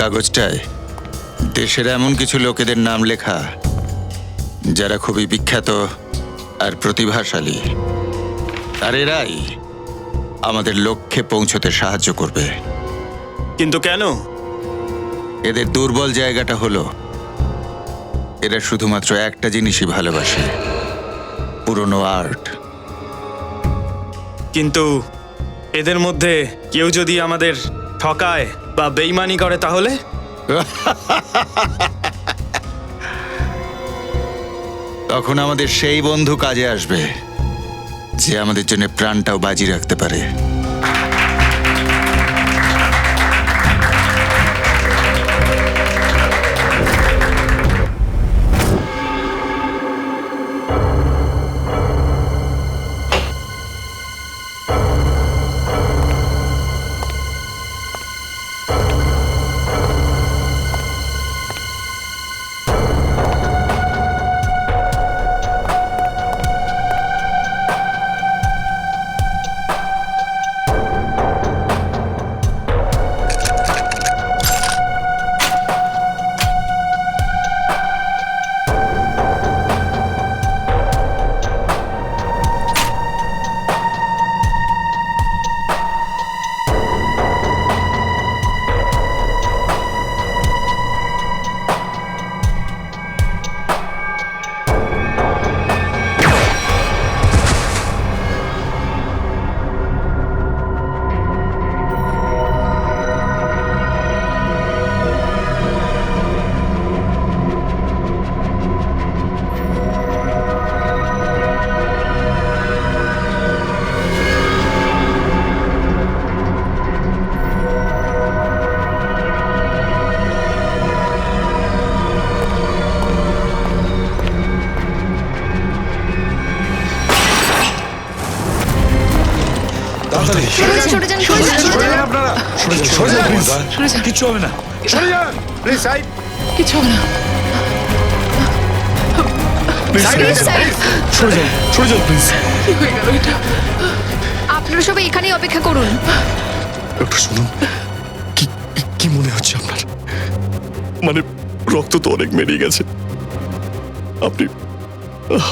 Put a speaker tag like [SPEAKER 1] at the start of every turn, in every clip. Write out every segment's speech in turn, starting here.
[SPEAKER 1] কাগজটায় দেশের এমন কিছু লোকেদের নাম লেখা যারা খুবই বিখ্যাত আর প্রতিভাশালী, আর এরাই আমাদের লক্ষ্যে পৌঁছতে সাহায্য করবে।
[SPEAKER 2] কিন্তু কেন?
[SPEAKER 1] এদের দুর্বল জায়গাটা হলো এরা শুধুমাত্র একটা জিনিসই ভালোবাসে, পুরনো আর্ট।
[SPEAKER 2] কিন্তু এদের মধ্যে কেউ যদি আমাদের ঠকায় বা বেইমানি করে তাহলে?
[SPEAKER 1] তখন আমাদের সেই বন্ধু কাজে আসবে যে আমাদের জন্য প্রাণটাও বাজি রাখতে পারে।
[SPEAKER 3] কিচ্ছু হবে না।
[SPEAKER 4] কিছু হবে না। কি হয়ে গেল এটা?
[SPEAKER 5] আপনারা সবাই এখানেই অপেক্ষা করুন।
[SPEAKER 3] ডক্টর শুনুন, কি মনে হচ্ছে আপনার? মানে রক্ত তো অনেক বেরিয়ে গেছে। আপনি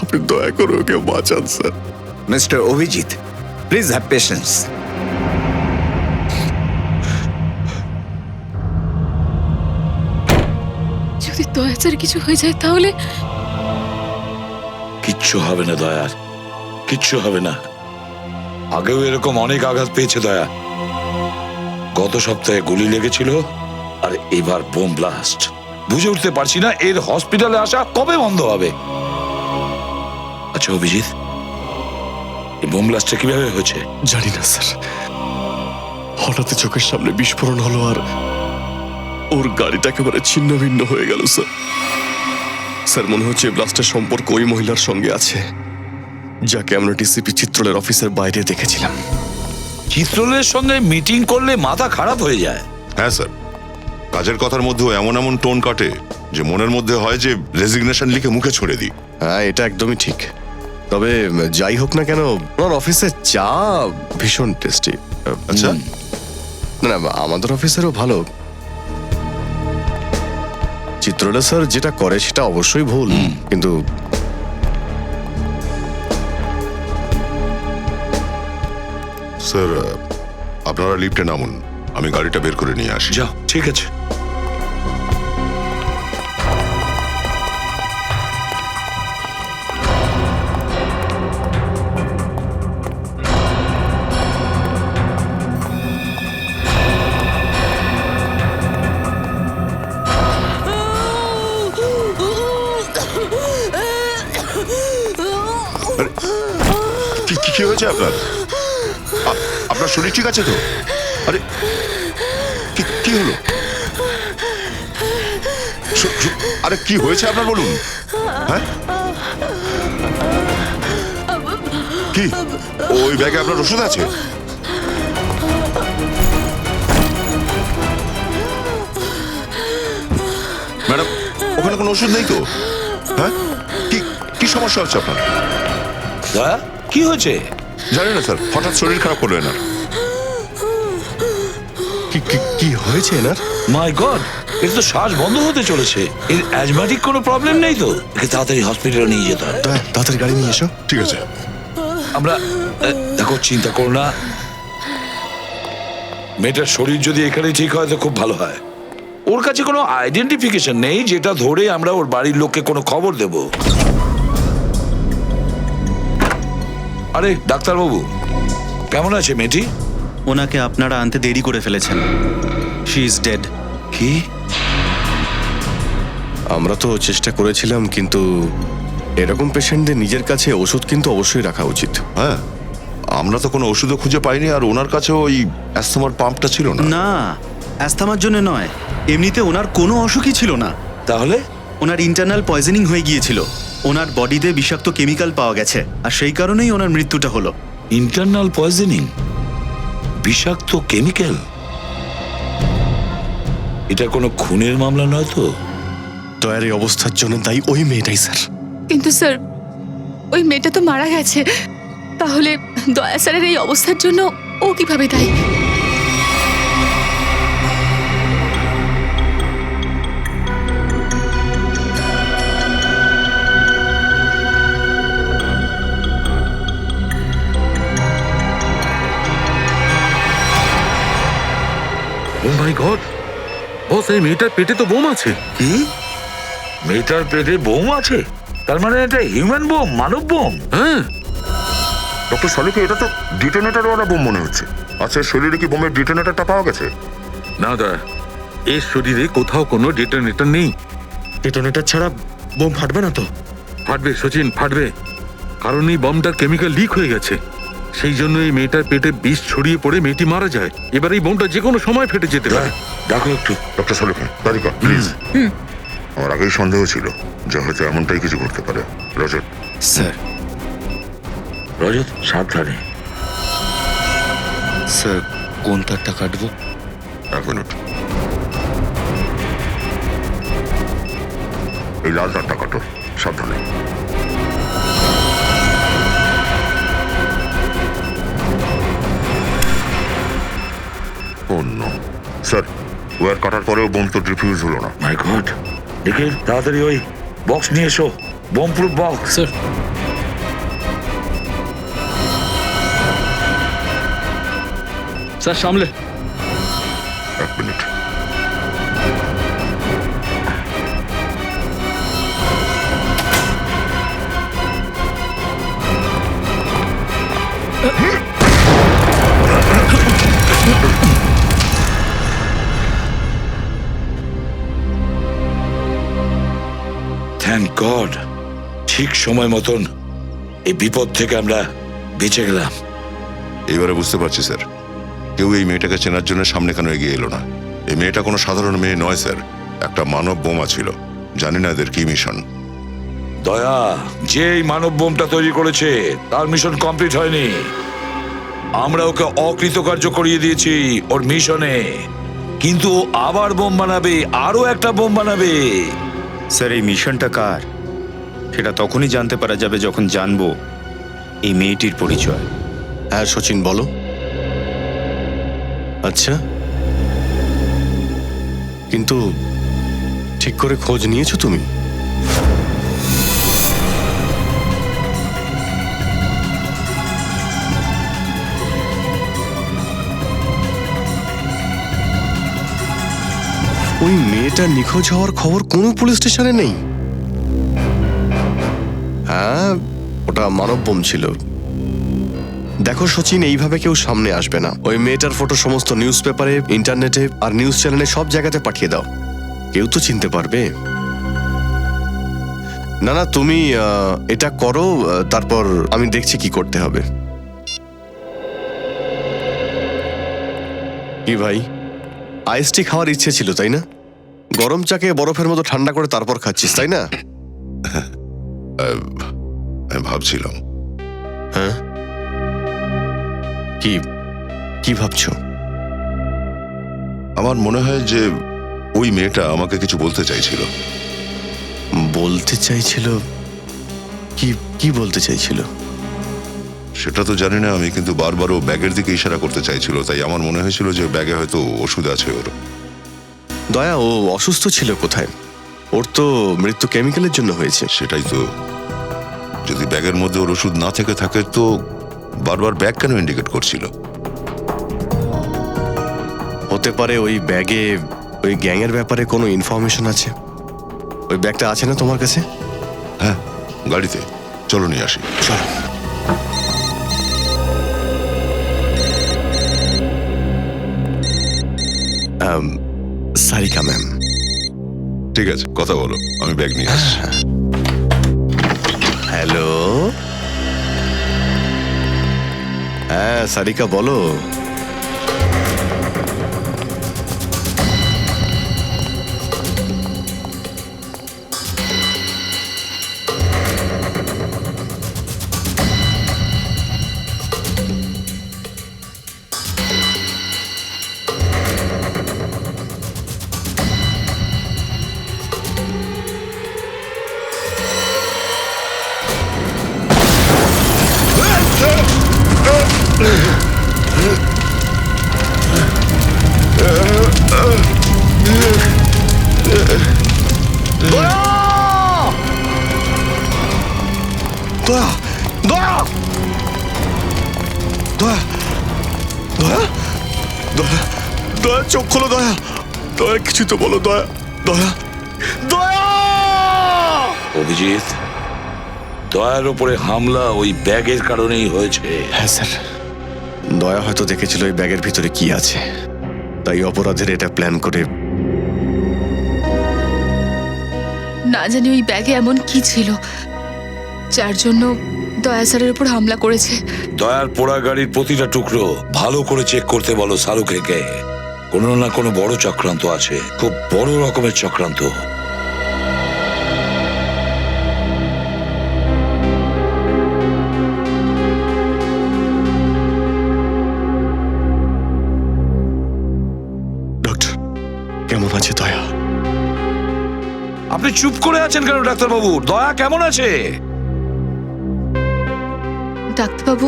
[SPEAKER 3] আপনি দয়া করে ওকে বাঁচান sir.
[SPEAKER 6] Mister Abhijit, please have patience.
[SPEAKER 4] যদি দয়াচার কিছু হয়ে যায় তাহলে?
[SPEAKER 7] কিচ্ছু হবে না দয়ার, কিচ্ছু হবে না। আগেও এরকম অনেক আঘাত পেয়েছে দয়া। গত সপ্তাহে গুলি লেগেছিল, আর এবার বোম ব্লাস্ট। বুঝে উঠতে পারছি না এর হসপিটালে আসা কবে বন্ধ হবে। আচ্ছা অভিজিৎ, এই বোম ব্লাস্টটা কিভাবে হয়েছে?
[SPEAKER 3] জানি না স্যার, হঠাৎ চোখের সামনে বিস্ফোরণ হলো আর ওর গাড়িটা একেবারে ছিন্ন ভিন্ন হয়ে গেল স্যার। স্যার মনে হচ্ছে ব্লাস্টের সম্পর্ক ওই মহিলার সঙ্গে আছে যাকে আমরা ডিসিপি চিত্রলের অফিসের বাইরে দেখেছিলাম।
[SPEAKER 7] চিত্রলের সঙ্গে মিটিং করলে মাথা খারাপ হয়ে যায়।
[SPEAKER 8] হ্যাঁ স্যার, কাজের কথার মধ্যেও এমন এমন টোন কাটে যে মনের মধ্যে হয় যে রেজিগনেশন লিখে মুখে ছড়ে দিই।
[SPEAKER 3] হ্যাঁ, এটা একদমই ঠিক। তবে যাই হোক না কেন, ওনার অফিসের চা ভীষণ টেস্টি।
[SPEAKER 8] আচ্ছা,
[SPEAKER 3] না আমাদের অফিসেরও ভালো। চিত্রলেখা স্যার যেটা করে সেটা অবশ্যই ভুল, কিন্তু
[SPEAKER 8] স্যার আপনারা লিফটে নামুন, আমি গাড়িটা বের করে নিয়ে আসি।
[SPEAKER 7] যাও, ঠিক আছে।
[SPEAKER 8] কি হয়েছে আপনার? আপনার শরীর ঠিক আছে তো? আরে কি হলো? আরে কি হয়েছে আপনার বলুন। হ্যাঁ, কি ওই ব্যাগে আপনার ওষুধ আছে? ম্যাডাম, ওখানে কোনো ওষুধ নেই তো? হ্যাঁ, কি সমস্যা হচ্ছে আপনার?
[SPEAKER 7] দয়া, কি হয়েছে?
[SPEAKER 8] জানি না স্যার, হঠাৎ শরীর খারাপ হলো এনার।
[SPEAKER 3] কি হয়েছে এনার?
[SPEAKER 7] মাই গড, এর তো শ্বাস বন্ধ হতে চলেছে। এর অ্যাজমাটিক কোনো প্রবলেম নেই তো? একে তাড়াতাড়ি হসপিটালে নিয়ে যেতে হবে।
[SPEAKER 3] দয়া, তাড়াতাড়ি গাড়ি নিয়ে এসো।
[SPEAKER 8] ঠিক আছে।
[SPEAKER 7] আমরা দেখো, চিন্তা করো না, মেয়েটার শরীর যদি এখানে ঠিক হয় তো খুব ভালো হয়। ওর কাছে কোনো আইডেন্টিফিকেশন নেই যেটা ধরে আমরা ওর বাড়ির লোককে কোনো খবর দেব। আরে ডাক্তারবাবু, কেমন আছে মেয়েটি?
[SPEAKER 9] ওনাকে আপনারা আনতে দেরি করে ফেলেছেন। She is dead.
[SPEAKER 7] কি?
[SPEAKER 3] আমরা তো চেষ্টা করেছিলাম, কিন্তু এরকম পেশেন্টদের নিজের কাছে ওষুধ কিন্তু অবশ্যই রাখা উচিত।
[SPEAKER 8] হ্যাঁ, আমরা তো কোনো ওষুধও খুঁজে পাইনি, আর ওনার কাছেও ওই অ্যাস্তমার পাম্পটা ছিল না।
[SPEAKER 9] না, অ্যাস্থামার জন্য নয়, এমনিতে ওনার কোনো অসুখই ছিল না।
[SPEAKER 7] তাহলে?
[SPEAKER 9] ওনার ইন্টারনাল পয়জনিং হয়ে গিয়েছিল। ওনার বডিতে বিষাক্ত কেমিক্যাল পাওয়া গেছে, আর সেই কারণেই ওনার মৃত্যুটা হলো।
[SPEAKER 7] Internal poisoning? বিষাক্ত কেমিক্যাল? এটা কোনো খুনের মামলা নয় তো?
[SPEAKER 3] দয়ার এই অবস্থার জন্য দায়ী ওই মেয়েটাই স্যার।
[SPEAKER 4] কিন্তু স্যার, ওই মেয়েটা তো মারা গেছে, তাহলে দয়া স্যারের এই অবস্থার জন্য ও কিভাবে দায়ী?
[SPEAKER 10] ও মাই গড, বস এই মেয়েটার পেটে তো বোম আছে।
[SPEAKER 7] কি? মেয়েটার পেটে বোম আছে? তার মানে এটা হিউম্যান বোম, মানব বোম?
[SPEAKER 10] হ্যাঁ,
[SPEAKER 8] ডক্টর সলিকে এটা তো ডিটোনেটরওয়ালা বোম মনে হচ্ছে। আচ্ছা, শরীরে কি বোমের ডিটোনেটরটা পাওয়া গেছে?
[SPEAKER 10] না দা, এর শরীরে কোথাও কোনো ডেটোনেটর নেই।
[SPEAKER 3] ডেটোনেটর ছাড়া বোম ফাটবে না তো?
[SPEAKER 10] ফাটবে সচিন, ফাটবে, কারণ এই বমটার কেমিক্যাল লিক হয়ে গেছে। সেই জন্য এই মেয়েটার পেটে বিষ ছড়িয়ে পড়ে মেয়েটি মারা যায়। এবার এই বোমটা যে কোনো সময় ফেটে যেতে পারে।
[SPEAKER 7] দেখো একটু।
[SPEAKER 8] ডক্টর সলিকে, তারিকা প্লিজ। আমার আগেই সন্দেহ ছিল যে হয়তো এমনটাই কিছু ঘটতে পারে। রজত।
[SPEAKER 3] স্যার।
[SPEAKER 7] রজত, সাবধানে।
[SPEAKER 3] স্যার, কোন তারটা কাটবো?
[SPEAKER 8] এক মিনিট। এই লাল তারটা কাটো, সাবধানে। স্যার, ওয়ার কাটার পরেও বোম তো ডিফিউজ হলো না।
[SPEAKER 7] মাই গড, দেখে তাড়াতাড়ি ওই বক্স নিয়ে এসো, bomb proof box.
[SPEAKER 2] Sir, sir সামলে।
[SPEAKER 8] এক মিনিট।
[SPEAKER 7] থ্যাংক গড, ঠিক সময় মতন এই বিপদ থেকে আমরা বেঁচে গেলাম।
[SPEAKER 8] এবারে বুঝতে পারছি স্যার, কেউ এই মেয়েটাকে চেনার জন্য সামনে কেন এগিয়ে এলো না। এই মেয়েটা কোনো সাধারণ মেয়ে নয় স্যার, একটা মানব বোমা ছিল। জানি না এদের কি মিশন।
[SPEAKER 7] দয়া, যে এই মানব বোমটা তৈরি করেছে তার মিশন কমপ্লিট হয়নি। আমরা ওকে অকৃতকার্য করিয়ে দিয়েছি ওর মিশনে, কিন্তু ও আবার বোম বানাবে, আরো একটা বোম বানাবে।
[SPEAKER 9] স্যার, এই মিশনটা কার সেটা তখনই জানতে পারা যাবে যখন জানবো এই মেয়েটির পরিচয়।
[SPEAKER 3] হ্যাঁ সচিন, বলো। আচ্ছা, কিন্তু ঠিক করে খোঁজ নিয়েছো তুমি? ওই মেয়েটা নিখোঁজ হওয়ার খবর কোনো পুলিশ স্টেশনে নেই? হ্যাঁ, ওটা মানব বোম ছিল। দেখো সচিন, এইভাবে কেউ সামনে আসবে না। ওই মেয়েটার ফটো সমস্ত নিউজ পেপারে, ইন্টারনেটে আর নিউজ চ্যানেলে সব জায়গাতে পাঠিয়ে দাও। কেউ তো চিনতে পারবে। না না, তুমি এটা করো, তারপর আমি দেখছি কি করতে হবে। কি ভাই, আইসটি খাওয়ার ইচ্ছে ছিল তাই না? গরম চাকে বরফের মতো ঠান্ডা করে তারপর খাচ্ছিস তাই না?
[SPEAKER 8] আমি ভাবছিলাম।
[SPEAKER 3] হ্যাঁ, কি কি ভাবছো?
[SPEAKER 8] আমার মনে হয় যে ওই মেয়েটা আমাকে কিছু বলতে চাইছিল।
[SPEAKER 3] বলতে চাইছিল? কি কি বলতে চাইছিল?
[SPEAKER 8] সেটা তো জানি না আমি, কিন্তু বারবার ও ব্যাগের দিকে ইশারা করতে চাইছিল, তাই আমার মনে হয়েছিল যে ব্যাগে হয়তো ওষুধ আছে ওর।
[SPEAKER 3] দয়া, ও অসুস্থ ছিল কোথায়? ওর তো মৃত্যু কেমিক্যালের জন্য হয়েছে।
[SPEAKER 8] সেটাই তো, যদি ব্যাগের মধ্যে ওর ওষুধ না থেকে থাকে তো বারবার ব্যাগ কেন ইন্ডিকেট করছিল?
[SPEAKER 3] হতে পারে ওই ব্যাগে ওই গ্যাংয়ের ব্যাপারে কোনো ইনফরমেশন আছে। ওই ব্যাগটা আছে না তোমার কাছে?
[SPEAKER 8] হ্যাঁ, গাড়িতে। চলো নিয়ে আসি।
[SPEAKER 3] চলো। সারিকা ম্যাম।
[SPEAKER 8] ঠিক আছে, কথা বলো, আমি ব্যাগ নিয়ে আসছি।
[SPEAKER 3] হ্যালো। হ্যাঁ সারিকা, বলো। দয়া, দয়া, দয়া, দয়া, দয়া, দয়া, চোখ খোলো দয়া, দয়া, কিছু তো বলো দয়া, দয়া, দয়া।
[SPEAKER 7] অভিজিৎ, দয়ার উপরে হামলা ওই ব্যাগের কারণেই হয়েছে।
[SPEAKER 3] হ্যাঁ স্যার, দয়া হয়তো দেখেছিল ওই ব্যাগের ভিতরে কি আছে, তাই অপরাধের এটা প্ল্যান করে।
[SPEAKER 4] না জানি ওই ব্যাগে এমন কি ছিল যার জন্য দয়া স্যারের উপর হামলা করেছে।
[SPEAKER 7] দয়ার পোড়া গাড়ির প্রতিটা টুকরো ভালো করে চেক করতে বলো শাহরুখকে। কোনো না কোনো বড় চক্রান্ত আছে, খুব বড় রকমের চক্রান্ত।
[SPEAKER 3] ডক্টর, কেমন আছে দয়া?
[SPEAKER 7] আপনি চুপ করে আছেন কেন ডাক্তারবাবু? দয়া কেমন আছে?
[SPEAKER 4] ডাক্তারবাবু,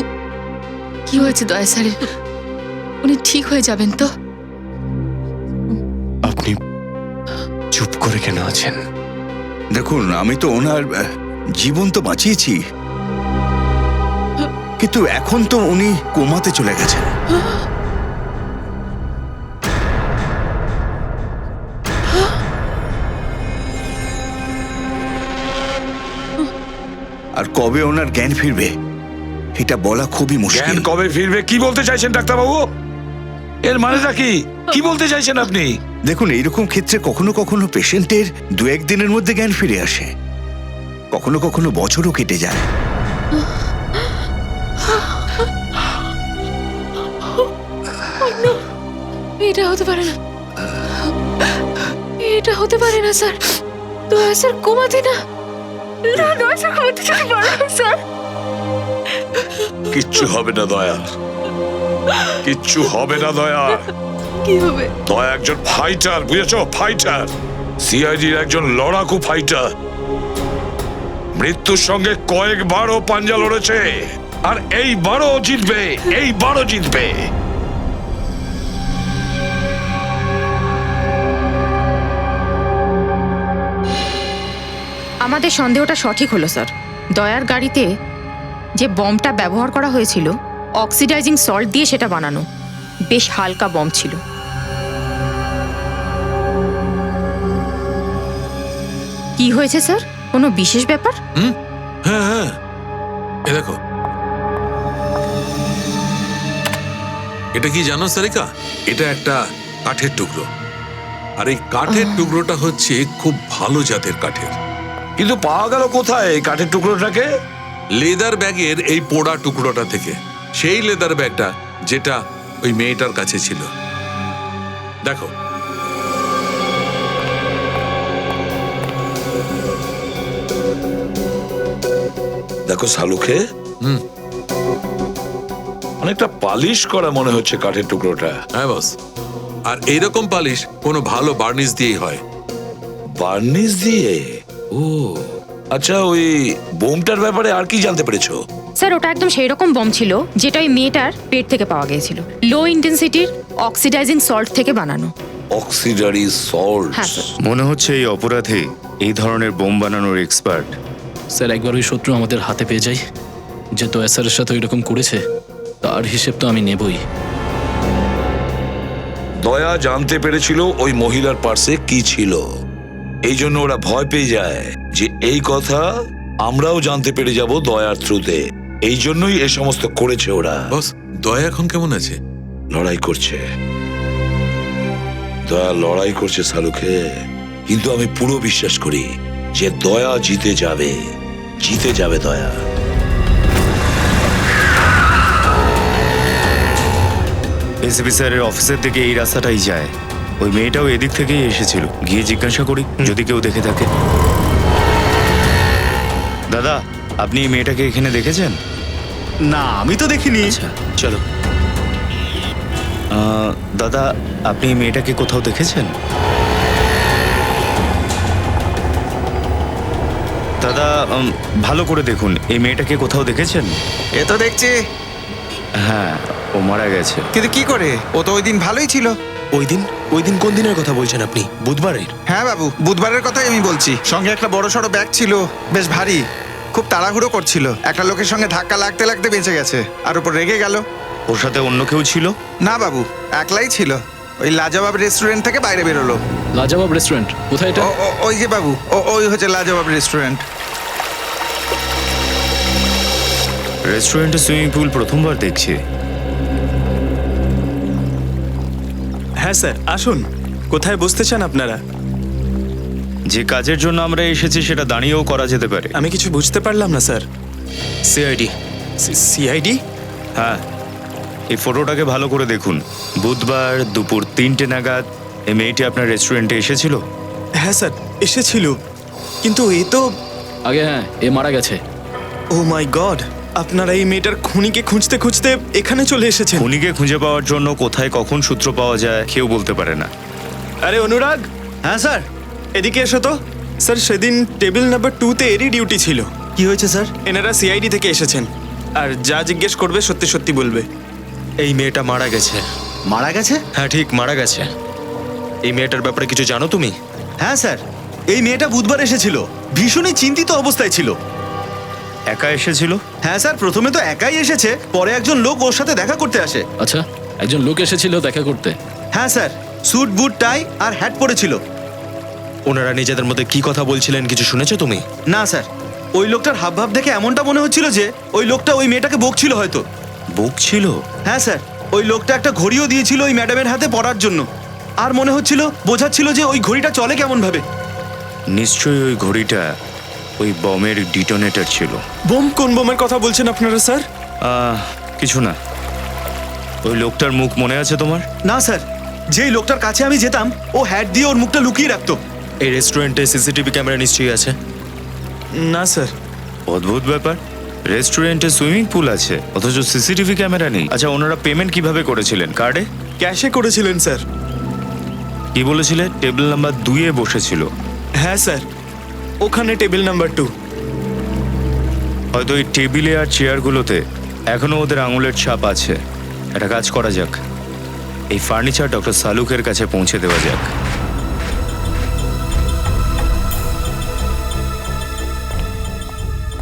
[SPEAKER 4] কি হয়েছে দয়া স্যারের? উনি ঠিক হয়ে যাবেন তো?
[SPEAKER 3] আপনি চুপ করে কেন আছেন?
[SPEAKER 6] দেখুন, আমি তো ওনার জীবন তো বাঁচিয়েছি, কিন্তু এখন তো উনি কোমাতে চলে গেছেন। আর কবে ওনার জ্ঞান ফিরবে এটা বলা খুবই
[SPEAKER 7] জ্ঞান
[SPEAKER 6] মুশকিল।
[SPEAKER 7] কবে ফিরবে কি বলতে চাইছেন ডাক্তারবাবু? এর মানেটা কি? কি বলতে চাইছেন আপনি?
[SPEAKER 6] দেখুন, এইরকম ক্ষেত্রে কখনো কখনো পেশেন্টের 2-1 দিনের মধ্যে জ্ঞান ফিরে আসে, কখনো কখনো বছরও কেটে যায়।
[SPEAKER 4] এটা হতে পারে না, এটা হতে পারে না স্যার। দয়া স্যার কোমাতে না, না দয়া স্যার কোমাতে যেতে পারে না স্যার।
[SPEAKER 7] কিচ্ছু হবে না দয়া, কিচ্ছু হবে না দয়া।
[SPEAKER 4] কি হবে?
[SPEAKER 7] দয়া একজন ফাইটার, বুঝেছো? ফাইটার, সিআইডির একজন লড়াকু ফাইটার। মৃত্যুর সঙ্গে কয়েকবারও পাঞ্জা লড়েছে, আর এইবারও জিতবে, এইবারও জিতবে।
[SPEAKER 5] আমাদের সন্দেহটা সঠিক হলো স্যার। দয়ার গাড়িতে যে বমটা ব্যবহার করা হয়েছিল, অক্সিডাইজিং সল্ট দিয়ে সেটা বানানো, বেশ হালকা বম ছিল। কি হয়েছে স্যার? কোনো বিশেষ ব্যাপার?
[SPEAKER 10] হ্যাঁ হ্যাঁ, এ দেখো, এটা কি জানো সারিকা? এটা একটা কাঠের টুকরো, আর এই কাঠের টুকরোটা হচ্ছে খুব ভালো জাতের কাঠের।
[SPEAKER 7] কিন্তু পাওয়া গেল কোথায় এই কাঠের টুকরোটাকে?
[SPEAKER 10] লেদার ব্যাগের এই পোড়া টুকরোটা থেকে, সেই লেদার ব্যাগটা যেটা ওই মেয়েটার কাছে ছিল। দেখো,
[SPEAKER 7] দেখো শালুখে, অনেকটা পালিশ করা মনে হচ্ছে কাঠের টুকরোটা।
[SPEAKER 10] হ্যাঁ বস, আর এইরকম পালিশ কোনো ভালো বার্নিশ দিয়েই হয়।
[SPEAKER 7] বার্নিশ দিয়ে? ও আচ্ছা, ওই বোমটার ব্যাপারে আর কি জানতে পেরেছো?
[SPEAKER 5] স্যার ওটা একদম সেই রকম বম ছিল যেটা ওই মেয়েটার পেট থেকে পাওয়া গিয়েছিল। লো ইন্টেন্সিটির অক্সিডাইজিং সল্ট থেকে বানানো।
[SPEAKER 7] অক্সিডারি সল্ট।
[SPEAKER 5] হ্যাঁ স্যার।
[SPEAKER 9] মনে হচ্ছে এই অপরাধে এই ধরনের বোম বানানোর এক্সপার্ট।
[SPEAKER 11] স্যার একবার ওই শত্রু আমাদের হাতে পেয়ে যায়, যে তো এসআরের সাথে ওইরকম করেছে, তার হিসেব তো আমি নেবই।
[SPEAKER 7] দয়া জানতে পেরেছিল ওই মহিলার পার্সে কি ছিল, এই জন্য ওরা ভয় পেয়ে যায় যে এই কথা আমরাও জানতে পেরে যাব দয়ার থ্রুতে। এই জন্যই এ সমস্ত করেছে ওরা।
[SPEAKER 10] বস, দয়া এখন কেমন আছে?
[SPEAKER 7] লড়াই করছে, দয়া লড়াই করছে সালুকে, কিন্তু আমি পুরো বিশ্বাস করি যে দয়া জিতে যাবে, জিতে যাবে দয়া।
[SPEAKER 9] এসপি স্যারের অফিসের থেকে এই রাস্তাটাই যায়। ওই মেয়েটাও এদিক থেকেই এসেছিল। গিয়ে জিজ্ঞাসা করি যদি কেউ দেখে থাকে। দাদা, আপনি এই মেয়েটাকে এখানে দেখেছেন?
[SPEAKER 3] না, আমি তো দেখিনি।
[SPEAKER 9] চলো। দাদা, আপনি এই মেয়েটাকে কোথাও দেখেছেন? দাদা, ভালো করে দেখুন, এই মেয়েটাকে কোথাও দেখেছেন?
[SPEAKER 12] এ তো দেখছি,
[SPEAKER 9] হ্যাঁ, ও মারা গেছে।
[SPEAKER 12] কিন্তু কি করে? ও তো ওই দিন ভালোই ছিল।
[SPEAKER 3] ওই দিন কোন দিনের কথা বলছেন আপনি? বুধবারের?
[SPEAKER 12] হ্যাঁ বাবু, বুধবারের কথাই আমি বলছি। সঙ্গে একটা বড় সড়ো ব্যাগ ছিল, বেশ ভারী, খুব তাড়াহুড়ো করছিল। একটা লোকের সঙ্গে ধাক্কা লাগতে লাগতে বেঁচে গেছে, আর উপর রেগে গেল।
[SPEAKER 9] ওর সাথে অন্য কেউ ছিল?
[SPEAKER 12] না বাবু, একলাই ছিল। ওই লাজবাব রেস্টুরেন্ট থেকে বাইরে বেরোলো।
[SPEAKER 11] লাজবাব রেস্টুরেন্ট কোথায় এটা?
[SPEAKER 12] ওই যে বাবু, ওই হচ্ছে লাজবাব রেস্টুরেন্ট।
[SPEAKER 9] রেস্টুরেন্টে সুইমিং পুল প্রথমবার দেখছি।
[SPEAKER 2] হ্যাঁ স্যার, আসুন। কোথায় বসতে চান আপনারা?
[SPEAKER 9] যে কাজের জন্য আমরা এসেছি সেটা দাঁড়িয়েও করা যেতে পারে।
[SPEAKER 2] আমি কিছু বুঝতে পারলাম না স্যার।
[SPEAKER 3] সিআইডি।
[SPEAKER 2] সিআইডি?
[SPEAKER 9] হ্যাঁ, এই ফটোটাকে ভালো করে দেখুন। বুধবার দুপুর 3টে নাগাদ এই মেয়েটি আপনার রেস্টুরেন্টে এসেছিল?
[SPEAKER 2] হ্যাঁ স্যার, এসেছিল, কিন্তু এ তো...
[SPEAKER 11] আগে হ্যাঁ, এ মারা গেছে।
[SPEAKER 2] ও মাই গড, আপনারা এই মেয়েটার খুনিকে খুঁজতে খুঁজতে এখানে চলে এসেছেন।
[SPEAKER 9] খুনিকে খুঁজে পাওয়ার জন্য কোথায় কখন সূত্র পাওয়া যায় কেউ বলতে পারে না।
[SPEAKER 2] আরে অনুরাগ।
[SPEAKER 3] হ্যাঁ স্যার।
[SPEAKER 2] এদিকে এসো তো। স্যার, সেদিন টেবিল নাম্বার 2-তে এরই ডিউটি ছিল।
[SPEAKER 3] কি হয়েছে স্যার?
[SPEAKER 2] এনারা সিআইডি থেকে এসেছেন, আর যা জিজ্ঞেস করবে সত্যি সত্যি বলবে।
[SPEAKER 3] এই মেয়েটা মারা গেছে। মারা গেছে? হ্যাঁ, ঠিক মারা গেছে। এই মেয়েটার ব্যাপারে কিছু জানো তুমি? হ্যাঁ স্যার, এই মেয়েটা বুধবার এসেছিল, ভীষণই চিন্তিত অবস্থায় ছিল।
[SPEAKER 9] একা এসেছিল?
[SPEAKER 3] হ্যাঁ স্যার, প্রথমে তো একাই এসেছে, পরে একজন লোক ওর সাথে দেখা করতে আসে।
[SPEAKER 11] আচ্ছা, একজন লোক এসেছিল দেখা করতে?
[SPEAKER 3] হ্যাঁ স্যার, স্যুট বুট টাই আর হ্যাট পরেছিল। ওনারা নিজেদের মধ্যে কি কথা বলছিলেন কিছু শুনেছো তুমি? না স্যার, ওই লোকটার হাবভাব দেখে এমনটা মনে হচ্ছিল যে ওই লোকটা ওই মেয়েটাকে বকছিল হয়তো।
[SPEAKER 9] বকছিল?
[SPEAKER 3] হ্যাঁ স্যার, ওই লোকটা একটা ঘড়িও দিয়েছিল ওই ম্যাডামের হাতে পরার জন্য, আর মনে হচ্ছিল বোঝাচ্ছিল যে ওই ঘড়িটা চলে কেমন ভাবে।
[SPEAKER 9] নিশ্চয়ই ওই ঘড়িটা ওই বমের ডিটোনেটর ছিল।
[SPEAKER 2] বোম? কোন বোমের কথা বলছেন আপনারা স্যার?
[SPEAKER 9] কিছু না। ওই লোকটার মুখ মনে আছে তোমার?
[SPEAKER 3] না স্যার, যেই লোকটার কাছে আমি যেতাম ও হ্যাট দিয়ে ওর মুখটা লুকিয়ে রাখতো। এই রেস্টুরেন্টে সিসিটিভি ক্যামেরা নিশ্চয়ই আছে?
[SPEAKER 2] না স্যার।
[SPEAKER 9] অদ্ভুত ব্যাপার, রেস্টুরেন্টে সুইমিং পুল আছে অথচ সিসিটিভি ক্যামেরা নেই। আচ্ছা, ওনারা পেমেন্ট কিভাবে করেছিলেন? কার্ডে?
[SPEAKER 2] ক্যাশে করেছিলেন স্যার।
[SPEAKER 9] কি বলেছিলে? টেবিল নাম্বার 2-এ বসেছিল?
[SPEAKER 2] হ্যাঁ স্যার, ওখানে টেবিল নাম্বার 2।
[SPEAKER 9] হয়তো ওই টেবিলে আর চেয়ারগুলোতে এখনো ওদের আঙুলের ছাপ আছে। একটা কাজ করা যাক, এই ফার্নিচার ডক্টর সালুকের কাছে পৌঁছে দেওয়া যাক।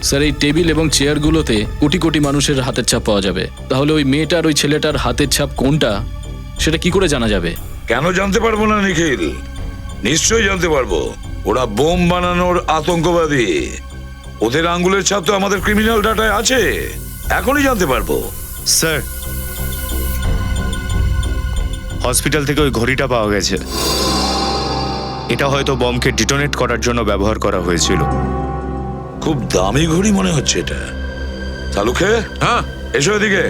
[SPEAKER 11] স্যার, এই টেবিল এবং চেয়ারগুলোতে কোটি কোটি মানুষের হাতের ছাপ পাওয়া যাবে। তাহলে ওই মেয়েটার ওই ছেলেটার হাতের ছাপ কোনটা সেটা কি করে জানা যাবে?
[SPEAKER 7] কেন জানতে পারবো না নিখিল? নিশ্চয়ই জানতে পারবো। ওরা বোম বানানোর আতঙ্কবাদী। ওদের আঙ্গুলের ছাপ তো আমাদের ক্রিমিনাল ডাটায় আছে, এখনই জানতে পারবো।
[SPEAKER 9] স্যার, হসপিটাল থেকে ওই ঘড়িটা পাওয়া গেছে। এটা হয়তো বমকে ডিটোনেট করার জন্য ব্যবহার করা হয়েছিল।
[SPEAKER 7] খুব দামি ঘড়ি মনে হচ্ছে এটা। সালুকে,
[SPEAKER 10] হ্যাঁ
[SPEAKER 7] এসো এদিকে,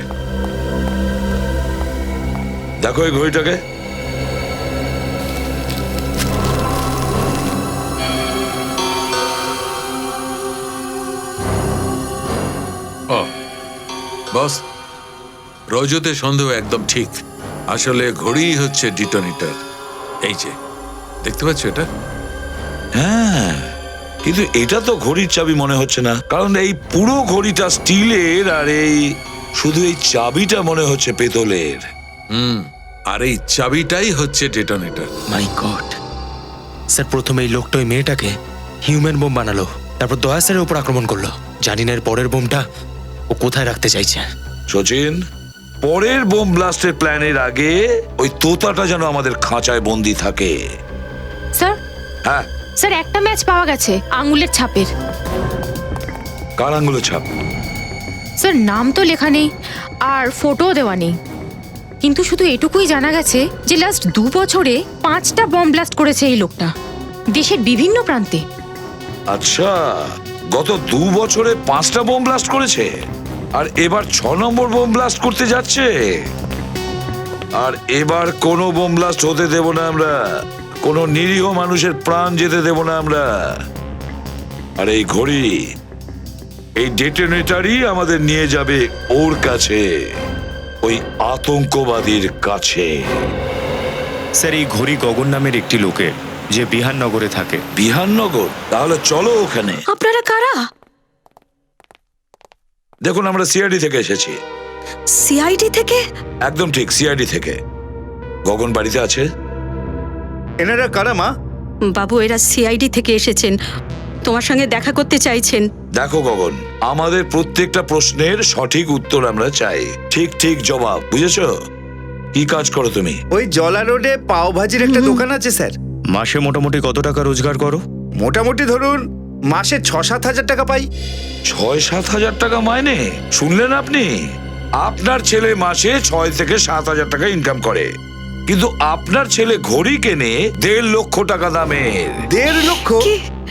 [SPEAKER 7] দেখো এই ঘড়িটাকে।
[SPEAKER 10] বস, রজতে সন্দেহ একদম ঠিক। আসলে ঘড়ি হচ্ছে ডিটোনেটর। এই যে দেখতে পাচ্ছ এটা?
[SPEAKER 7] হ্যাঁ, কিন্তু এটা তো ঘড়ির চাবি মনে হচ্ছে না, কারণ এই পুরো ঘড়িটা স্টিলের আর এই শুধু এই চাবিটা মনে হচ্ছে পেতলের।
[SPEAKER 10] আর এই চাবিটাই হচ্ছে ডেটোনেটর।
[SPEAKER 9] মাই গড স্যার, প্রথমে এই লোকটা ওই মেয়েটাকে হিউম্যান বোম বানালো, তারপর দয়া স্যারের উপর আক্রমণ করলো। জানি না এর পরের বোমটা ও কোথায় রাখতে চাইছে।
[SPEAKER 7] সচিন, পরের বোম ব্লাস্টের প্ল্যানের আগে ওই তোতাটা যেন আমাদের খাঁচায় বন্দি থাকে।
[SPEAKER 5] স্যার
[SPEAKER 7] হ্যাঁ,
[SPEAKER 5] স্যার একটা ম্যাচ পাওয়া গেছে আঙুলের ছাপের।
[SPEAKER 7] কার আঙুলের ছাপ?
[SPEAKER 5] স্যার নাম তো লেখা নেই আর ফটোও দেওয়া নেই, কিন্তু শুধু এটুকুই জানা গেছে যে লাস্ট 2 বছরে 5টা বম ব্লাস্ট করেছে এই লোকটা দেশের বিভিন্ন প্রান্তে।
[SPEAKER 7] আচ্ছা, গত 2 বছরে 5টা বোম ব্লাস্ট করেছে, আর এবার 6 নম্বর বোম ব্লাস্ট করতে যাচ্ছে। আর এবার কোনো বোম ব্লাস্ট হতে দেব না আমরা, কোনো নিরীহ মানুষের প্রাণ যেতে দেব না আমরা। আর এই ঘড়ি, এই ডেটোনেটরই আমাদের নিয়ে যাবে ওর কাছে, ওই আতঙ্কবাদীর কাছে।
[SPEAKER 9] স্যার এই ঘড়ি গগন নামের একটি লোকের, যে বিহাননগরে থাকে।
[SPEAKER 7] বিহাননগর? তাহলে চলো ওখানে।
[SPEAKER 4] আপনারা কারা?
[SPEAKER 7] দেখুন, আমরা সিআইডি থেকে এসেছি।
[SPEAKER 4] সিআইডি থেকে?
[SPEAKER 7] একদম ঠিক, সিআইডি থেকে। গগন বাড়িতে আছে?
[SPEAKER 6] এনারা কারা মা?
[SPEAKER 4] বাবু, এরা সিআইডি থেকে এসেছেন, তোমার সঙ্গে দেখা করতে চাইছেন।
[SPEAKER 7] দেখো গগন, আমাদের প্রত্যেকটা প্রশ্নের সঠিক উত্তর আমরা চাই, ঠিক ঠিক জবাব, বুঝেছো? কি কাজ করো তুমি?
[SPEAKER 6] ওই জলা রোডে পাও ভাজির একটা দোকান আছে স্যার।
[SPEAKER 9] মাসে মোটামুটি কত টাকা রোজগার করো?
[SPEAKER 6] মোটামুটি ধরুন মাসে 6-7 হাজার টাকা পাই।
[SPEAKER 7] 6-7 হাজার টাকা মাইনে? শুনলেন আপনি? আপনার ছেলে মাসে 6 থেকে 7 হাজার টাকা ইনকাম করে, কিন্তু আপনার ছেলে ঘড়ি কেনে 1.5 লক্ষ টাকা দামের।
[SPEAKER 6] 1.5 লক্ষ?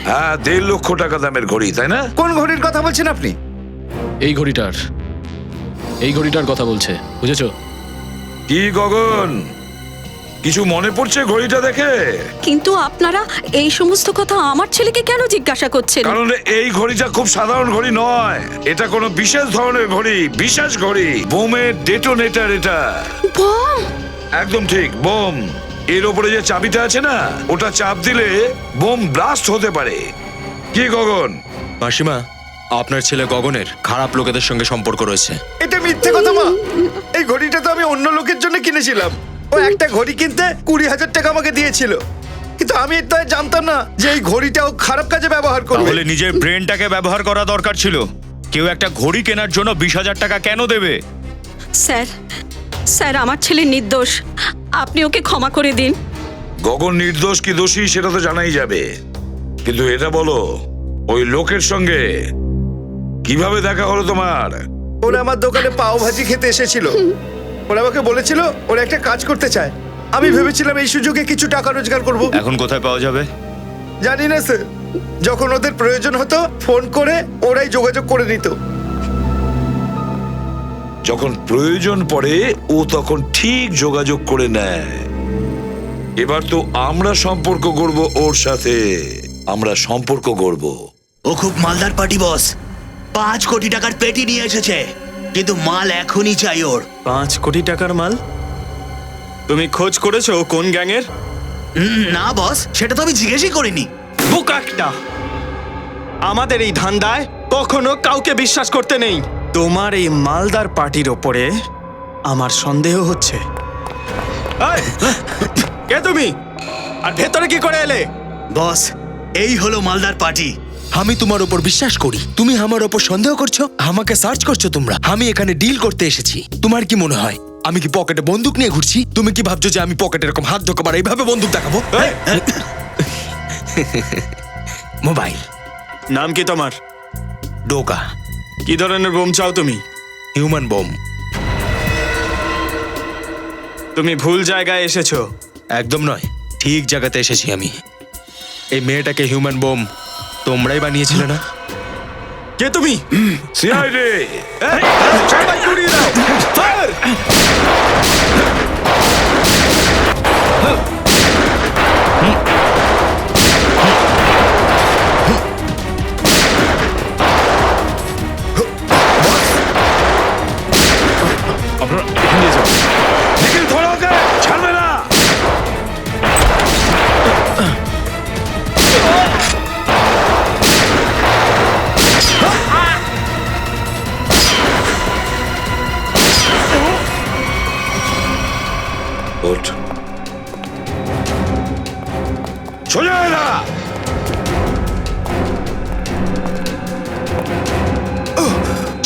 [SPEAKER 7] হ্যাঁ, 1.5 লক্ষ টাকা দামের ঘড়ি, তাই না?
[SPEAKER 6] কোন ঘড়ির কথা বলছেন আপনি?
[SPEAKER 11] এই ঘড়িটার কথা বলছে, বুঝেছো?
[SPEAKER 7] কি গগন, কিছু মনে পড়ছে ঘড়িটা দেখে?
[SPEAKER 4] কিন্তু আপনারা এই সমস্ত কথা আমার ছেলেকে কেন জিজ্ঞাসা করছেন?
[SPEAKER 7] কারণ এই ঘড়িটা খুব সাধারণ ঘড়ি নয়, এটা কোনো বিশেষ ধরনের ঘড়ি, বিশেষ ঘড়ি, বোমের ডেটোনেটর এটা।
[SPEAKER 4] বম?
[SPEAKER 7] একদম ঠিক, বোম। এর উপরে যে চাবিটা আছে না, ওটা চাপ দিলে বোম ব্লাস্ট হতে পারে। কি গগন?
[SPEAKER 9] মাসিমা, আপনার ছেলে গগনের খারাপ লোকেদের সঙ্গে সম্পর্ক রয়েছে।
[SPEAKER 6] এটা মিথ্যে কথা মা। এই ঘড়িটা তো আমি অন্য লোকের জন্য কিনেছিলাম। ও একটা ঘড়ি কিনতে 20,000 টাকা আমাকে দিয়েছিল, কিন্তু আমি তো জানতাম না যে এই ঘড়িটা ও খারাপ কাজে ব্যবহার করবে।
[SPEAKER 9] তাহলে নিজের ব্রেনটাকে ব্যবহার করা দরকার ছিল। কেউ একটা ঘড়ি কেনার জন্য 20,000 টাকা কেন দেবে?
[SPEAKER 4] স্যার আমার ছেলে নির্দোষ, আপনি ওকে ক্ষমা করে দিন।
[SPEAKER 7] গগন নির্দোষ কি দোষী সেটা তো জানাই যাবে, কিন্তু এটা বলো, ওই লোকের সঙ্গে কিভাবে দেখা হলো তোমার?
[SPEAKER 6] ওরা আমার দোকানে পাও ভাজি খেতে এসেছিল। ওরা আমাকে বলেছিল ওরা একটা কাজ করতে চায়। আমি ভেবেছিলাম এই সুযোগে কিছু টাকা রোজগার করব।
[SPEAKER 9] এখন কোথায় পাওয়া যাবে
[SPEAKER 6] জানি না স্যার, যখন ওদের প্রয়োজন হতো ফোন করে ওরাই যোগাযোগ করে নিত।
[SPEAKER 7] যখন প্রয়োজন পড়ে ও তখন ঠিক যোগাযোগ করে নেয়। এবার তো আমরা সম্পর্ক করব ওর সাথে, আমরা সম্পর্ক করব।
[SPEAKER 13] ও খুব মালদার পার্টি বস, 5 কোটি টাকার পেটি নিয়ে এসেছে, কিন্তু মাল এখনই চাই ওর।
[SPEAKER 2] 5 কোটি টাকার মাল? তুমি খোঁজ করেছো কোন গ্যাংয়ের?
[SPEAKER 13] না বস, সেটা তো আমি জিজ্ঞেসই করিনি।
[SPEAKER 2] বুকাকটা, আমাদের এই ধান্দায় কখনো কাউকে বিশ্বাস করতে নেই। তোমার এই মালদার পার্টির ওপরে আমার সন্দেহ হচ্ছে। এই, কে তুমি? আর ভেতরে কি করে এলে?
[SPEAKER 13] বস, এই হলো মালদার পার্টি। আমি তোমার উপর বিশ্বাস করি, তুমি আমার উপর সন্দেহ করছো, আমাকে সার্চ করছো তোমরা। আমি এখানে ডিল করতে এসেছি। তোমার কি মনে হয় আমি কি পকেটে বন্দুক নিয়ে ঘুরছি? তুমি কি ভাবছো যে আমি পকেটে এরকম হাত ঢোকাবার এইভাবে বন্দুক দেখাবো? মোবাইল।
[SPEAKER 2] নাম কি তোমার?
[SPEAKER 13] ডোকা।
[SPEAKER 2] কি ধরনের বোম চাও তুমি?
[SPEAKER 13] Human bomb.
[SPEAKER 2] তুমি ভুল জায়গায় এসেছো।
[SPEAKER 9] একদম নয়, ঠিক জায়গাতে এসেছি আমি। এই মেয়েটাকে হিউম্যান বোম তোমরাই বানিয়েছিলে না?
[SPEAKER 2] কে তুমি?
[SPEAKER 7] সিআইডি।
[SPEAKER 2] সবাই গুড়িয়ে দাও। ফায়ার!
[SPEAKER 10] আপনারা এখানে যাও।
[SPEAKER 7] নিখিল, ধরো ওকে, ছাড়বে না।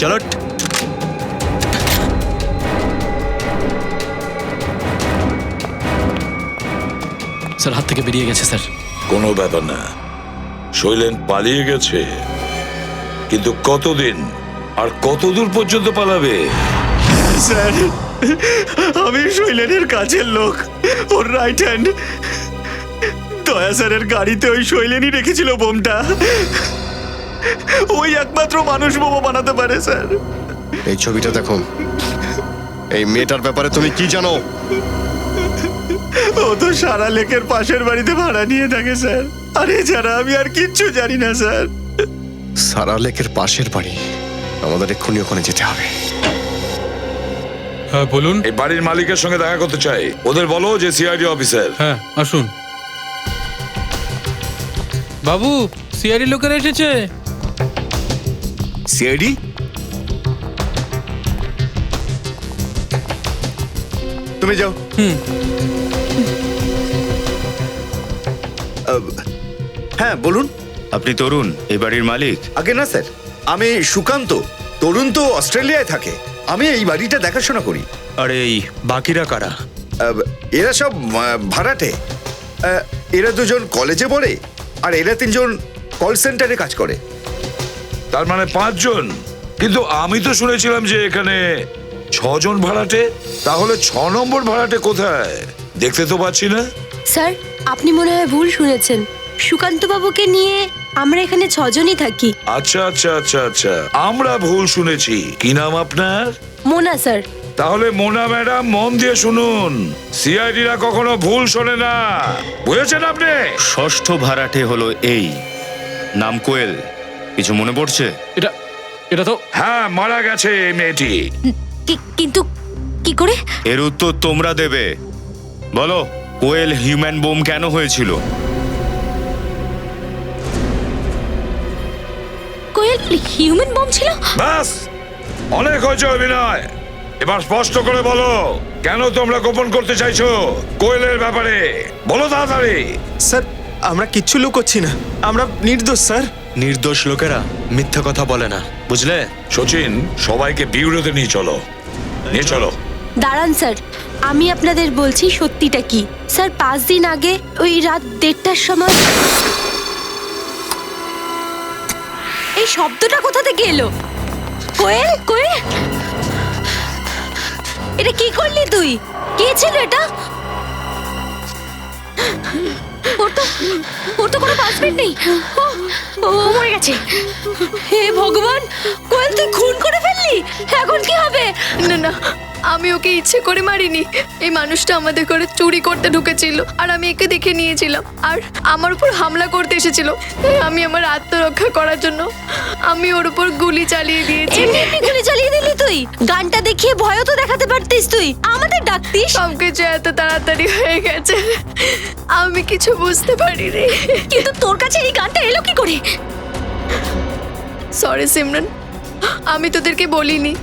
[SPEAKER 13] চলো।
[SPEAKER 11] স্যার হাত থেকে বেরিয়ে গেছে স্যার।
[SPEAKER 7] কোনো ব্যাপার না, শৈলেন পালিয়ে গেছে, কিন্তু কতদিন আর কতদূর পর্যন্ত পালাবে?
[SPEAKER 2] স্যার, আমি শৈলেনের কাছের লোক, ওর রাইট হ্যান্ড। দয়া স্যারের গাড়িতে ওই শৈলেনই রেখেছিল বোমটা। ওই একমাত্র মানুষ বোমা বানাতে পারে স্যার।
[SPEAKER 3] এই ছবিটা দেখুন। এই মেয়েটার ব্যাপারে তুমি কি জানো?
[SPEAKER 2] ও তো সারা লেকের পাশের বাড়িতে ভাড়া নিয়ে থাকে স্যার। আর এছাড়া আমি আর কিচ্ছু জানি না স্যার।
[SPEAKER 3] সারা লেকের পাশের বাড়ি, আমাদের এক্ষুনি ওখানে যেতে হবে।
[SPEAKER 10] হ্যাঁ বলুন।
[SPEAKER 7] এই বাড়ির মালিকের সঙ্গে দেখা করতে চাই, ওদের বলো যে সিআইডি অফিসার।
[SPEAKER 10] হ্যাঁ আসুন। বাবু, সিআইডি লোকেরা এসেছে।
[SPEAKER 13] সিআইডি?
[SPEAKER 6] তুমি যাও। হ্যাঁ বলুন।
[SPEAKER 9] আপনি তরুণ, এই বাড়ির মালিক?
[SPEAKER 6] আগে না স্যার, আমি সুকান্ত। তরুণ তো অস্ট্রেলিয়ায় থাকে, আমি এই বাড়িটা দেখাশোনা করি।
[SPEAKER 13] আর এই বাকিরা কারা?
[SPEAKER 6] এরা সব ভাড়াটে। এরা দুজন কলেজে পড়ে, আর এরা তিনজন কল সেন্টারে কাজ করে।
[SPEAKER 7] তার মানে 5 জন। কিন্তু আমি তো শুনেছিলাম যে এখানে 6 জন ভাড়াটে। তাহলে 6 নম্বর ভাড়াটে কোথায়? দেখতে তো পাচ্ছি না।
[SPEAKER 14] স্যার, আপনি মনে হয় ভুল শুনেছেন। সুকান্ত বাবুকে নিয়ে আমরা এখানে 6 জনই থাকি।
[SPEAKER 7] আচ্ছা আচ্ছা আচ্ছা আচ্ছা, আমরা ভুল শুনেছি। কি নাম আপনার?
[SPEAKER 14] মোনা স্যার।
[SPEAKER 7] তাহলে মোনা ম্যাডাম, মন দিয়ে শুনুন, সিআইডিরা কখনো ভুল শোনে না, বুঝেছেন আপনি?
[SPEAKER 9] 6ষ্ঠ ভাড়াটে হলো এই, নাম কোয়েল। কিছু মনে পড়ছে?
[SPEAKER 11] এটা তো
[SPEAKER 7] হ্যাঁ, মারা গেছে এই মেয়েটি।
[SPEAKER 14] কিন্তু কি করে?
[SPEAKER 9] এর উত্তর তোমরা দেবে। বলো, কোয়েল হিউম্যান বোম কেন হয়েছিল?
[SPEAKER 14] কোয়েল হিউম্যান বম ছিল?
[SPEAKER 7] বাস, অনেক হয়েছে অভিনয়। এবার স্পষ্ট করে বলো, কেন তোমরা গোপন করতে চাইছো কোয়েলের ব্যাপারে? বলো তাড়াতাড়ি।
[SPEAKER 2] স্যার, আমরা কিচ্ছু লুকোচ্ছি না, আমরা নির্দোষ স্যার।
[SPEAKER 13] নির্দোষ লোকেরা মিথ্যা কথা বলে না, বুঝলে?
[SPEAKER 7] সচিন, সবাইকে বিউরোতে নিয়ে চলো, নিয়ে চলো।
[SPEAKER 14] দাঁড়ান স্যার, আমি আপনাদের বলছি সত্যিটা কি। স্যার, 5 দিন আগে ওই রাত 1:30টার সময় এই শব্দটা কোথা থেকে এলো? কোয়েল, কোয়েল, এটা কি করলি তুই? কে ছিল এটা? ওর তো কোনো পাসপোর্ট নেই। ও মরে গেছে। হে ভগবান, কোয়েল তুই খুন করে ফেললি, এখন কি হবে?
[SPEAKER 4] না না, আমি ওকে ইচ্ছে করে মারিনি। এই মানুষটা আমাদের ঘরে চুরি করতে ঢুকেছিল, আর আমি একে দেখে নিয়েছিলাম, আর আমার উপর হামলা করতে এসেছিল। আমি আমার আত্মরক্ষা করার জন্য আমি ওর উপর গুলি চালিয়ে দিয়েছি।
[SPEAKER 14] এমনি গুলি চালিয়ে দিলি তুই? গানটা দেখিয়ে ভয়ও তো দেখাতে পারতিস তুই, আমাদের ডাকতিস।
[SPEAKER 4] সবকিছু এত তাড়াতাড়ি হয়ে গেছে, আমি কিছু বুঝতে পারিনি।
[SPEAKER 14] কিন্তু তোর কাছে এই গানটা এলো কি করে?
[SPEAKER 4] সরি সিমরান, আমি তোদেরকে বলিনি।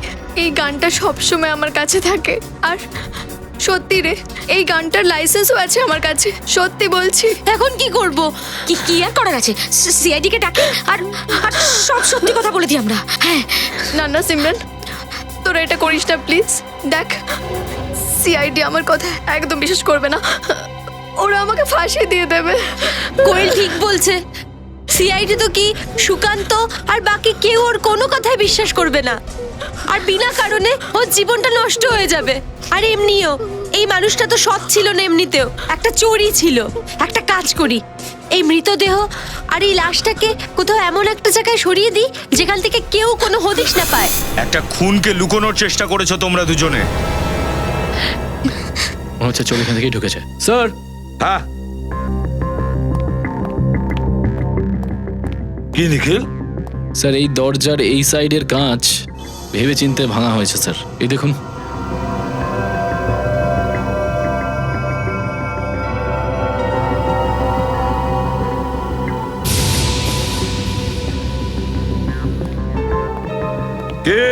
[SPEAKER 4] এই গানটা সবসময় আমার কাছে থাকে, আর সত্যি রে, এই গানটার লাইসেন্সও আছে আমার কাছে, সত্যি বলছি।
[SPEAKER 14] এখন কি করব? কি আর করার আছে? সিআইডি কে ডাকি, আর সব সত্যি কথা বলে দিই আমরা। হ্যাঁ।
[SPEAKER 4] না না সিমরান, তোরা এটা করিস না প্লিজ। দেখ, সিআইডি আমার কথা একদম বিশ্বাস করবে না, ওরা আমাকে ফাঁসি দিয়ে দেবে।
[SPEAKER 14] কোয়েল ঠিক বলছে, সিআইডি তো কি সুকান্ত আর বাকি কেউ ওর কোনো কথাই বিশ্বাস করবে না, আর বিনা কারণে ওর জীবনটা নষ্ট হয়ে যাবে। আর এমনিও এই মানুষটা তো সৎ ছিল না, এমনিতেও একটা চোরই ছিল। একটা কাজ করি, এই মৃতদেহ আর এই লাশটাকে কোথাও এমন একটা জায়গায় সরিয়ে দিই যেখান থেকে কেউ কোনো হদিশ না পায়।
[SPEAKER 9] একটা খুনকে লুকোনোর চেষ্টা করেছো তোমরা দুজনে।
[SPEAKER 11] মনে হচ্ছে চোর এখান থেকেই ঢুকেছে। স্যার।
[SPEAKER 7] হ্যাঁ, কি নিখিল?
[SPEAKER 11] স্যার, এই দরজার এই সাইডের কাঁচ ভেবে চিন্তে ভাঙা হয়েছে স্যার। এই দেখুন।
[SPEAKER 7] কে?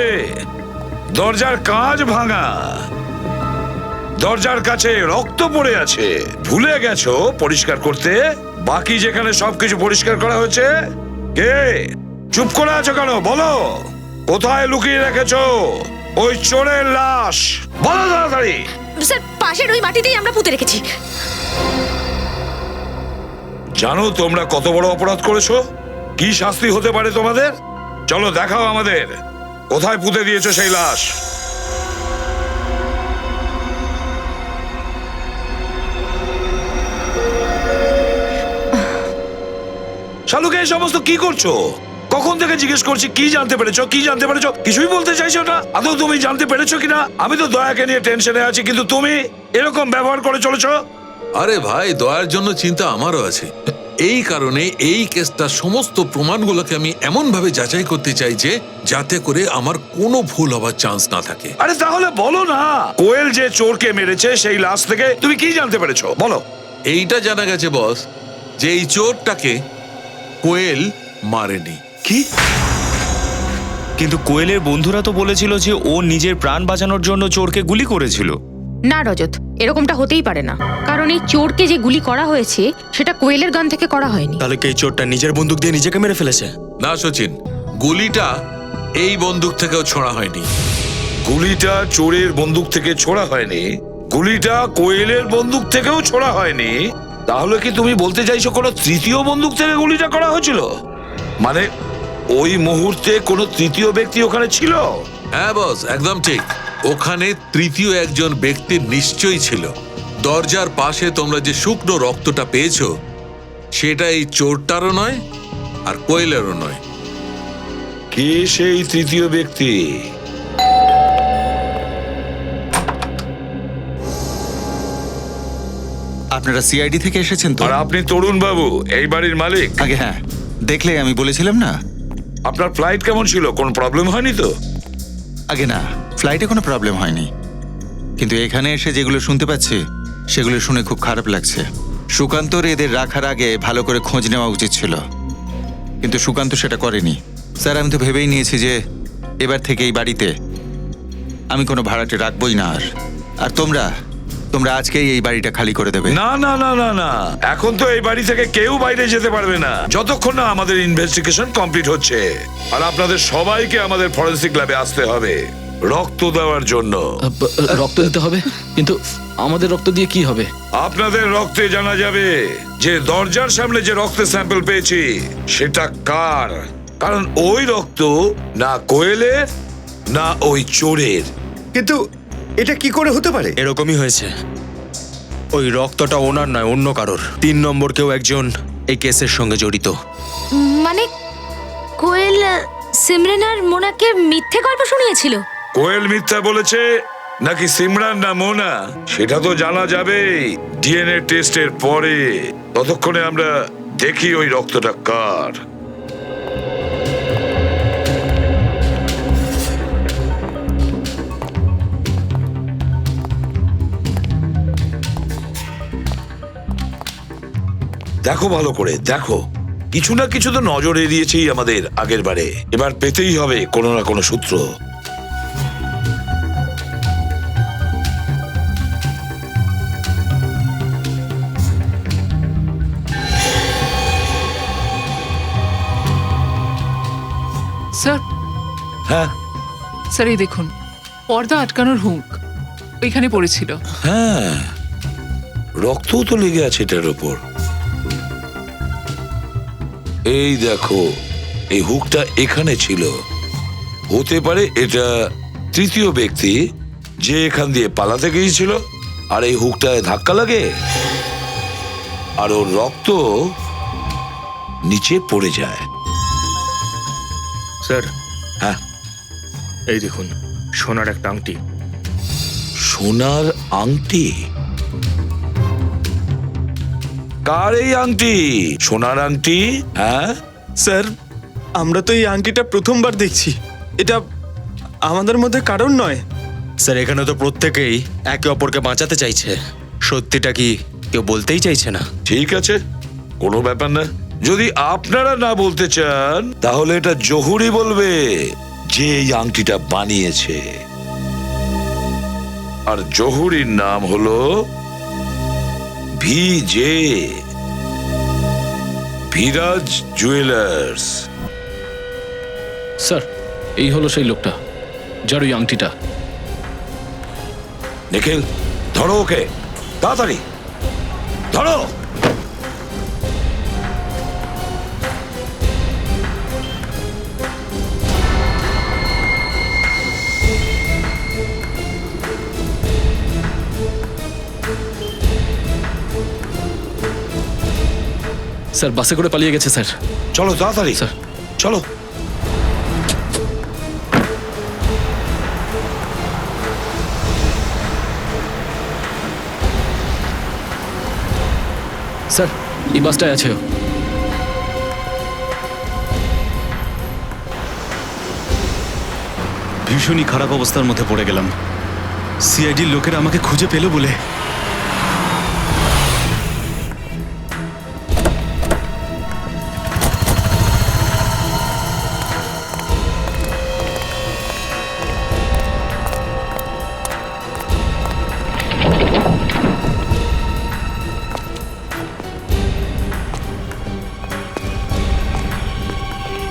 [SPEAKER 7] দরজার কাঁচ ভাঙা, দরজার কাছে রক্ত পড়ে আছে, ভুলে গেছো পরিষ্কার করতে? বাকি যেখানে সবকিছু পরিষ্কার করা হয়েছে। কে? চুপ করে আছো কেন? বলো, কোথায় লুকিয়ে রেখেছো ওই চোরের লাশ? বলো তাড়াতাড়ি।
[SPEAKER 14] স্যার পাশের ওই মাটিতেই আমরা পুঁতে রেখেছি।
[SPEAKER 7] জানো তোমরা কত বড় অপরাধ করেছো? কি শাস্তি হতে পারে তোমাদের? চলো দেখাও আমাদের, কোথায় পুঁতে দিয়েছো সেই লাশ। শালুকে এই সমস্ত কি করছো? কখন থেকে জিজ্ঞেস করছি কি জানতে পেরেছো, কি জানতে পেরেছো, কিছুই বলতে চাইছো না। আদৌ তুমি জানতে পেরেছো কিনা? আমি তো দয়াকে নিয়ে টেনশনে আছি, কিন্তু তুমি এরকম ব্যবহার করে চলেছো।
[SPEAKER 15] আরে ভাই, দয়ার জন্য চিন্তা আমারও আছে। এই কারণে এই কেসটার সমস্ত প্রমাণগুলোকে আমি এমন ভাবে যাচাই করতে চাই যে যাতে করে আমার কোনো ভুল হবার চান্স না থাকে।
[SPEAKER 7] আরে তাহলে বলো না, কোয়েল যে চোরকে মেরেছে সেই লাশ থেকে তুমি কি জানতে পেরেছো? বলো।
[SPEAKER 15] এইটা জানা গেছে বস যে এই চোরটাকে কোয়েল মারেনি।
[SPEAKER 7] কি?
[SPEAKER 9] কিন্তু কোয়েলের বন্ধুরা তো বলেছিল যে ও নিজের প্রাণ বাঁচানোর জন্য চোরকে গুলি করেছিল।
[SPEAKER 5] না রজত, এরকমটা হতেই পারে না, কারণ এই চোরকে যে গুলি করা হয়েছে সেটা কোয়েলের গান থেকে করা হয়নি।
[SPEAKER 13] তাহলে কি এই চোরটা নিজের বন্দুক দিয়ে নিজেকে মেরে ফেলেছে?
[SPEAKER 15] না সচিন, গুলিটা এই বন্দুক থেকেও ছোড়া হয়নি।
[SPEAKER 7] গুলিটা চোরের বন্দুক থেকে ছোড়া হয়নি, গুলিটা কোয়েলের বন্দুক থেকেও ছোড়া হয়নি। তাহলে কি তুমি বলতে চাইছো কোনো তৃতীয় বন্দুক থেকে গুলিটা করা হয়েছিল? মানে ওই মুহূর্তে কোনো তৃতীয় ব্যক্তি ওখানে ছিল?
[SPEAKER 15] হ্যাঁ বস, একদম ঠিক। ওখানে তৃতীয় একজন ব্যক্তি নিশ্চয়ই ছিল। দরজার পাশে তোমরা যে শুকনো রক্তটা পেয়েছো সেটা এই চোরটারও নয় আর কোয়েলেরও নয়।
[SPEAKER 7] কে সেই তৃতীয় ব্যক্তি?
[SPEAKER 1] আপনারা সিআইডি থেকে এসেছেন তো?
[SPEAKER 7] আর আপনি তরুণ বাবু, এই বাড়ির মালিক?
[SPEAKER 1] আগে হ্যাঁ, দেখলে আমি বলেছিলাম না।
[SPEAKER 7] আপনার ফ্লাইট কেমন ছিল? কোনো প্রবলেম হয়নি তো?
[SPEAKER 1] আগে না, ফ্লাইটে কোনো প্রবলেম হয়নি, কিন্তু এখানে এসে যেগুলো শুনতে পাচ্ছি সেগুলো শুনে খুব খারাপ লাগছে। সুকান্তর এদের রাখার আগে ভালো করে খোঁজ নেওয়া উচিত ছিল, কিন্তু সুকান্ত সেটা করেনি। স্যার, আমি তো ভেবেই নিয়েছি যে এবার থেকে এই বাড়িতে আমি কোনো ভাড়াটে রাখবই না। আর তোমরা আজকেই এই বাড়িটা খালি করে দেবে।
[SPEAKER 7] না না না না না, এখন তো এই বাড়ি থেকে কেউ বাইরে যেতে পারবে না যতক্ষণ না আমাদের ইনভেস্টিগেশন কমপ্লিট হচ্ছে। আর আপনাদের সবাইকে আমাদের ফরেনসিক ল্যাবে আসতে হবে রক্ত দেওয়ার জন্য।
[SPEAKER 11] রক্ত দিতে হবে? কিন্তু আমাদের রক্ত দিয়ে কি হবে?
[SPEAKER 7] আপনাদের রক্তে জানা যাবে যে দরজার সামনে যে রক্তের স্যাম্পল পেয়েছি সেটা কার। কারণ ওই রক্ত না কোয়েলের না ওই চোরের।
[SPEAKER 6] কিন্তু এটা কি করে হতে পারে?
[SPEAKER 13] এরকমই হয়েছে। ওই রক্তটা ওনার নয়, অন্য কারোর। 3 নম্বর কেউ একজন এই কেসের সঙ্গে জড়িত।
[SPEAKER 14] মানে কোয়েল সিমরান আর মোনাকে মিথ্যে গল্প শুনিয়েছিল?
[SPEAKER 7] কোয়েল মিথ্যা বলেছে নাকি সিমরান না মোনা সেটা তো জানা যাবে ডিএনএ টেস্টের পরে। ততক্ষণে আমরা দেখি ওই রক্তটা কার। দেখো ভালো করে দেখো, কিছু না কিছু তো নজর এড়িয়েছেই আমাদের আগের বারে। এবার পেতেই হবে কোনো না কোনো সূত্র।
[SPEAKER 16] স্যার।
[SPEAKER 7] হ্যাঁ
[SPEAKER 16] স্যার, এই দেখুন, পর্দা আটকানোর হুক ওইখানে পড়েছিল।
[SPEAKER 7] হ্যাঁ, রক্তও তো লেগে আছে এটার ওপর। এই দেখো, এই হুকটা এখানে ছিল। হতে পারে এটা তৃতীয় ব্যক্তি যে এখান দিয়ে পালাতে গিয়েছিল আর এই হুকটায় ধাক্কা লাগে আর ওর রক্ত নিচে পড়ে যায়।
[SPEAKER 9] স্যার।
[SPEAKER 7] হ্যাঁ,
[SPEAKER 9] এই দেখুন, সোনার একটা আংটি।
[SPEAKER 7] সোনার আংটি? কার এই আংটি? সোনার আংটি? হ্যাঁ
[SPEAKER 2] স্যার, আমরা তো এই আংটিটা প্রথমবার দেখছি। এটা আমাদের মধ্যে কারণ নয়।
[SPEAKER 13] স্যার, এখানে তো প্রত্যেকেই একে অপরকে বাঁচাতে চাইছে। সত্যিটা কি কেউ বলতেই চাইছে না।
[SPEAKER 7] ঠিক আছে, কোনো ব্যাপার না। যদি আপনারা না বলতে চান তাহলে এটা জহুরি বলবে যে এই আংটিটা বানিয়েছে। আর জহুরির নাম হলো ভিজে, ভিরাজ জুয়েলার্স।
[SPEAKER 11] স্যার এই হলো সেই লোকটা যার ওই আংটিটা।
[SPEAKER 7] নিখিল, ধরো ওকে, তাড়াতাড়ি ধরো।
[SPEAKER 11] স্যার বাসে করে পালিয়ে গেছে স্যার।
[SPEAKER 7] চলো তাড়াতাড়ি
[SPEAKER 11] স্যার
[SPEAKER 7] চলো।
[SPEAKER 11] স্যার এই বাসটায় আছে ও।
[SPEAKER 2] ভীষণই খারাপ অবস্থার মধ্যে পড়ে গেলাম। সিআইডির লোকেরা আমাকে খুঁজে পেল বলে।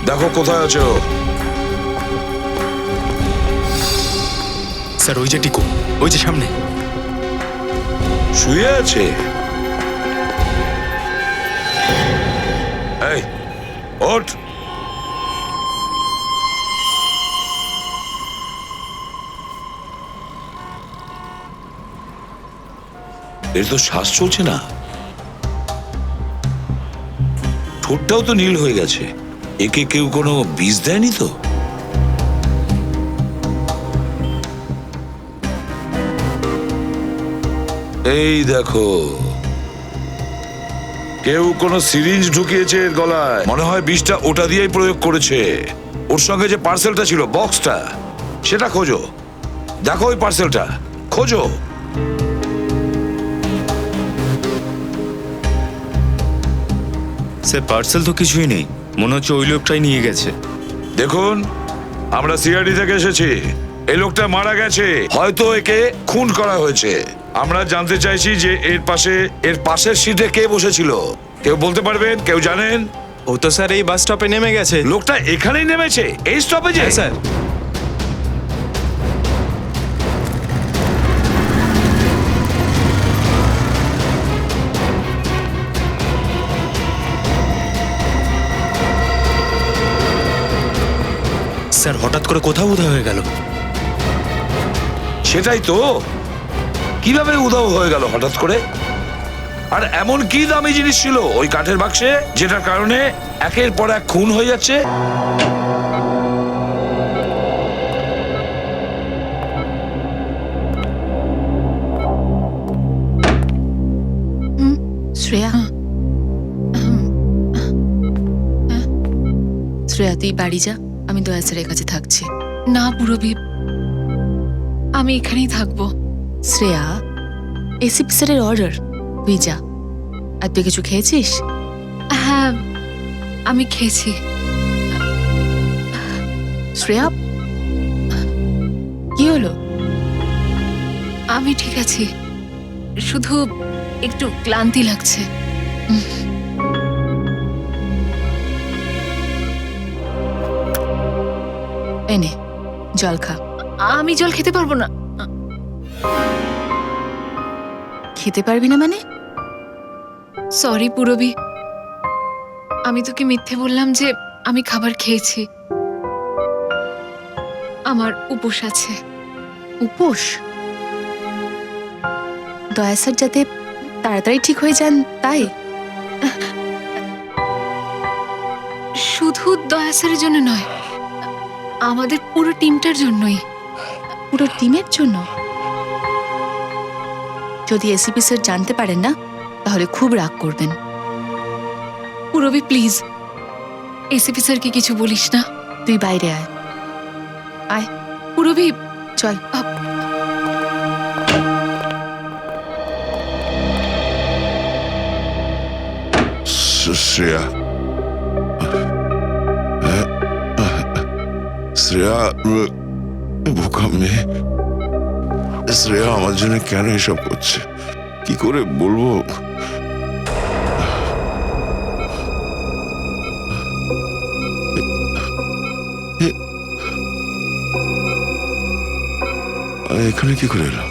[SPEAKER 7] দেখো কোথায় আছে ও।
[SPEAKER 13] স্যার ওই যে টিকু, ওই যে সামনে
[SPEAKER 7] শুয়ে আছে। এই ওঠ। এর তো শ্বাস চলছে না, ঠোঁটটাও তো নীল হয়ে গেছে। একে কেউ কোনো বিষ দেয়নি তো? এই দেখো, কেউ কোনো সিরিঞ্জ ঢুকিয়েছে এর গলায়। মনে হয় বিষটা ওটা দিয়েই প্রয়োগ করেছে। ওর সঙ্গে যে পার্সেলটা ছিল, বক্সটা, সেটা খোঁজো। দেখো ওই পার্সেলটা খোঁজো।
[SPEAKER 9] স্যার পার্সেল তো কিছুই নেই, মনে হচ্ছে ওই লোকটাই নিয়ে গেছে।
[SPEAKER 7] দেখুন, আমরা সিআইডি থেকে এসেছি। এই লোকটা মারা গেছে, হয়তো একে খুন করা হয়েছে। আমরা জানতে চাইছি যে এর পাশের সিটে কে বসেছিল। কেউ বলতে পারবেন? কেউ জানেন?
[SPEAKER 2] ও তো স্যার এই বাস স্টপে নেমে গেছে।
[SPEAKER 7] লোকটা এখানেই নেমেছে, এই স্টপেজে?
[SPEAKER 2] স্যার
[SPEAKER 13] স্যার হঠাৎ করে কোথাও উধাও হয়ে গেল।
[SPEAKER 7] সেটাই তো, কিভাবে উধাও হয়ে গেল হঠাৎ করে? আর এমন কি দামি জিনিস ছিল ওই কাঠের বাক্সে যেটার কারণে একের পর এক খুন হয়ে যাচ্ছে?
[SPEAKER 17] শ্রেয়া, শ্রেয়া তুই বাড়ি যা, আমি দয়া স্যারের কাছে থাকছি।
[SPEAKER 16] না পুরবী, আমি এখানেই থাকবো।
[SPEAKER 17] শ্রেয়া, এসিপি স্যারের অর্ডার, তুই যা। আর তুই কিছু খেয়েছিস?
[SPEAKER 16] হ্যাঁ আমি খেয়েছি।
[SPEAKER 17] শ্রেয়া, কি হলো?
[SPEAKER 16] আমি ঠিক আছি, শুধু একটু ক্লান্তি লাগছে।
[SPEAKER 17] এনে জল খা।
[SPEAKER 16] আমি জল খেতে পারবো না।
[SPEAKER 17] খেতে পারবি না মানে?
[SPEAKER 16] সরি পুরবী, আমি তোকে মিথ্যে বললাম যে আমি খাবার খেয়েছি। আমার উপোস আছে।
[SPEAKER 17] উপোস? দয়া স্যার যাতে তাড়াতাড়ি ঠিক হয়ে যান তাই?
[SPEAKER 16] শুধু দয়া স্যারের জন্য নয়, আমাদের পুরো টিমটার জন্যই।
[SPEAKER 17] পুরো টিমের জন্য? যদি এসিপি স্যার জানতে পারেন না তাহলে খুব রাগ করবেন।
[SPEAKER 16] পুরবী প্লিজ, এসিপি স্যারকে কিছু বলিস না।
[SPEAKER 17] তুই বাইরে আয়। আয়
[SPEAKER 16] পুরবী,
[SPEAKER 17] চল।
[SPEAKER 8] শ্রেয়া, শ্রেয়া বোকা মেয়ে। শ্রেয়া আমার জন্য কেন এসব করছে, কি করে বলবো? এখানে কি করে এলো?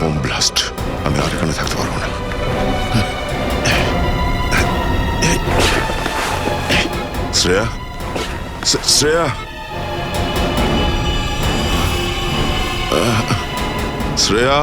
[SPEAKER 8] Bomb blast. আমি আর এখানে থাকতে পারবো না। শ্রেয়া, শ্রেয়া, শ্রেয়া।